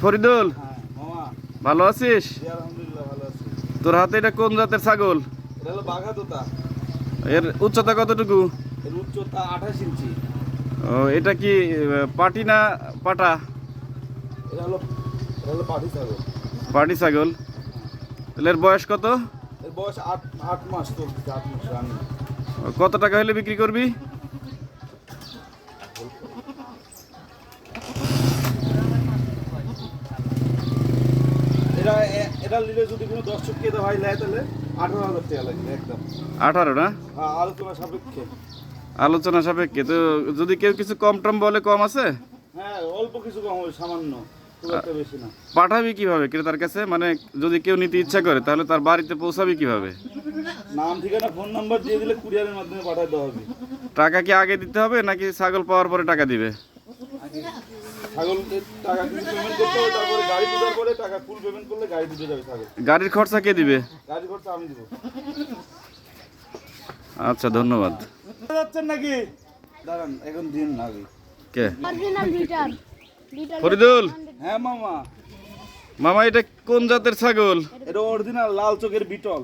ফরিদুল, ভালো আছিস? তোর হাতে এটা কোন জাতের ছাগল? এর উচ্চতা কতটুকু? উচ্চতা 28 ইঞ্চি। ও, এটা কি পাটি না পাটা? এটা হলো পাঠি ছাগল। পাটি ছাগল। তাহলে এর বয়স কত? এর বয়স 8 মাস চলছে, 8 মাস রানিং। কত টাকা হলে বিক্রি করবি? এটা নিলে যদি কোনো দর্শক খেতে ভাই নেয় তাহলে 18,000 টাকা লাগবে একদম। 18 না? হ্যাঁ, আলোচনা সাপেক্ষে। আলোচনা সাপেক্ষে। তো যদি কেউ কিছু কম টম বলে, কম আছে? হ্যাঁ, অল্প কিছু কম হবে, সামান্য, খুব একটা বেশি না। পাঠাবি কিভাবে ক্রেতার কাছে? মানে যদি কেউ নিতে ইচ্ছা করে তাহলে তার বাড়িতে পৌঁছাবি কিভাবে? নাম ঠিকানা ফোন নাম্বার দিয়ে দিলে কুরিয়ারের মাধ্যমে পাঠিয়ে দেওয়া হবে। টাকা কি আগে দিতে হবে নাকি ছাগল পাওয়ার পরে টাকা দিবে? ছাগলের টাকা কিছু পেমেন্ট করতে হবে, তারপরে গাড়ি ঢোকার পরে টাকা ফুল পেমেন্ট করলে গাড়ি ঢুকে যাবে ছাগল। গাড়ির খরচা কে দিবে? গাড়ি খরচা আমি দেবো। আচ্ছা, ধন্যবাদ। যাচ্ছেন নাকি? দাঁড়ান, এখন দিন আগে। কে? অরিজিনাল লিটার ফরিদুল, হ্যাঁ মামা, মামা এটা কোন জাতের ছাগল? এটা অরিজিনাল লাল চোখের বিটল।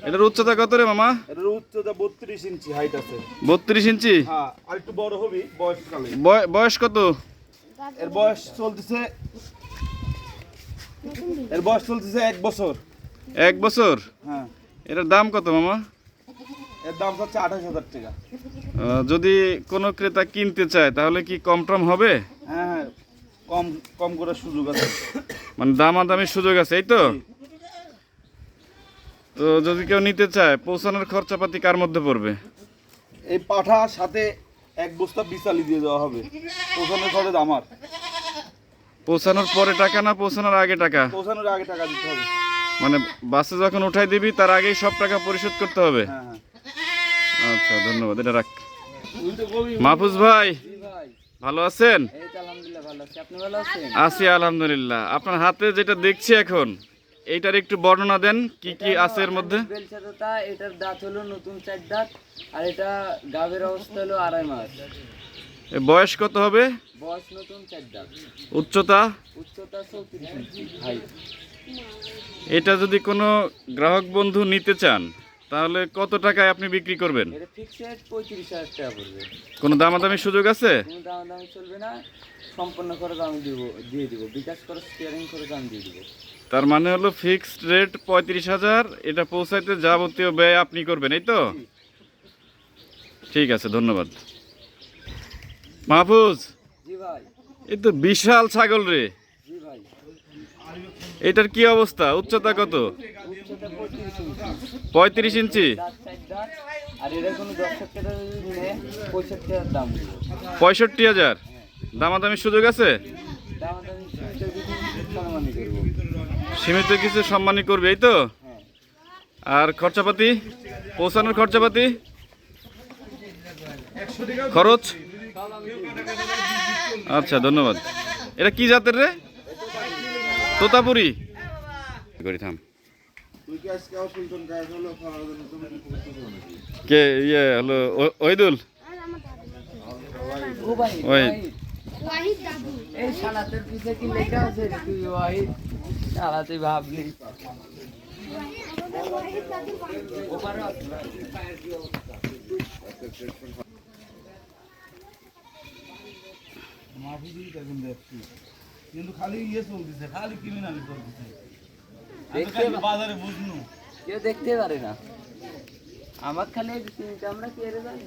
এটার উচ্চতা কত রে মামা? এটার উচ্চতা 32 ইঞ্চি হাইট আছে। 32 ইঞ্চি? হ্যাঁ, আর একটু বড় হবি বয়সকালে। বয়স কত? এর বয়স চলতেছে 1 বছর। 1 বছর? হ্যাঁ। এটার দাম কত মামা? এর দাম হচ্ছে 28,000 টাকা। যদি কোনো ক্রেতা কিনতে চায় তাহলে কি কম টম হবে? হ্যাঁ হ্যাঁ, কম কম করার সুযোগ আছে। মানে দামাদামির সুযোগ আছে, এই তো? তো যদি কেউ নিতে চায়, পৌঁছানোর খরচাপাতি কার মধ্যে পড়বে? এই পাঠার সাথে 1 বস্তা বিচালি দিয়ে দেওয়া হবে। পৌঁছানোর খরচ আমার। পৌঁছানোর পরে টাকা না পৌঁছানোর আগে টাকা? পৌঁছানোর আগে টাকা দিতে হবে। মানে বাসে যখন উঠাই দিবি তার আগেই সব টাকা পরিশোধ করতে হবে? হ্যাঁ হ্যাঁ। আচ্ছা, ধন্যবাদ। এটা রাখ। মাহফুজ ভাই, ভালো আছেন? আছি আলহামদুলিল্লাহ। আপনার হাতে যেটা দেখছি এখন, এইটার একটু বর্ণনা দেন, কি কি আছে এর মধ্যে? এটার দাঁত হলো নতুন 4 দাঁত, আর এটা গাভীর অবস্থা হলো 2.5 মাস। বয়স কত হবে? বয়স নতুন 4 দাঁত। উচ্চতা? উচ্চতা 34 ইঞ্চি হাইট। এটা যদি কোনো গ্রাহক বন্ধু নিতে চান তাহলে কত টাকায় আপনি বিক্রি করবেন? এটা ফিক্সড 35,000 টাকা পড়বে। কোনো দামাদামির সুযোগ আছে? কোনো দামাদামি চলবে না, সম্পূর্ণ খরচ আমি দিয়ে দিব। বিকাশ খরচ, স্টিয়ারিং খরচ আমি দিয়ে দিব। তার মানে হলো ফিক্সড রেট 35,000, এটা পৌঁছাইতে যাবতীয় ব্যয় আপনি করবেন, এই তো? ঠিক আছে, ধন্যবাদ। মাহফুজ, জি ভাই। এই তো বিশাল ছাগল রে। জি ভাই। এটার কি অবস্থা? উচ্চতা কত? উচ্চতা 35 ইঞ্চি। 35 ইঞ্চি? দাঁত 4 দাঁত। আর এটা কোনো দর্শক কেটে যদি নেয় 65,000 দাম দিব। 65,000? দামাদামির সুযোগ আছে? দামাদামি সম্মানই করব। সীমিত কিছু সম্মানই করবে, এই তো? হ্যাঁ। আর খরচাপাতি, পৌঁছানোর খরচাপাতি, খরচ? আচ্ছা, ধন্যবাদ। এটা কি জাতের রে? তোতাপুরি? করি থাম। কে ইয়ে হলো ওহিদুল? ও ভাই, ওই ওয়াহিদ দাদু এই শালাতের পিছে কি লেখা আছে রে তুই ভাই? শালা তুই ভাবলি। ওপারে আছে ভাই। মাহফুজই দেখুন দেখছি, কিন্তু খালি ইয়ে চলতেছে, খালি ক্রিমিনালি চলতেছে। বাজারে বুঝনু কেউ দেখতে পারে না। আমার খালি চিন্তা, আমরা কি এর জানি?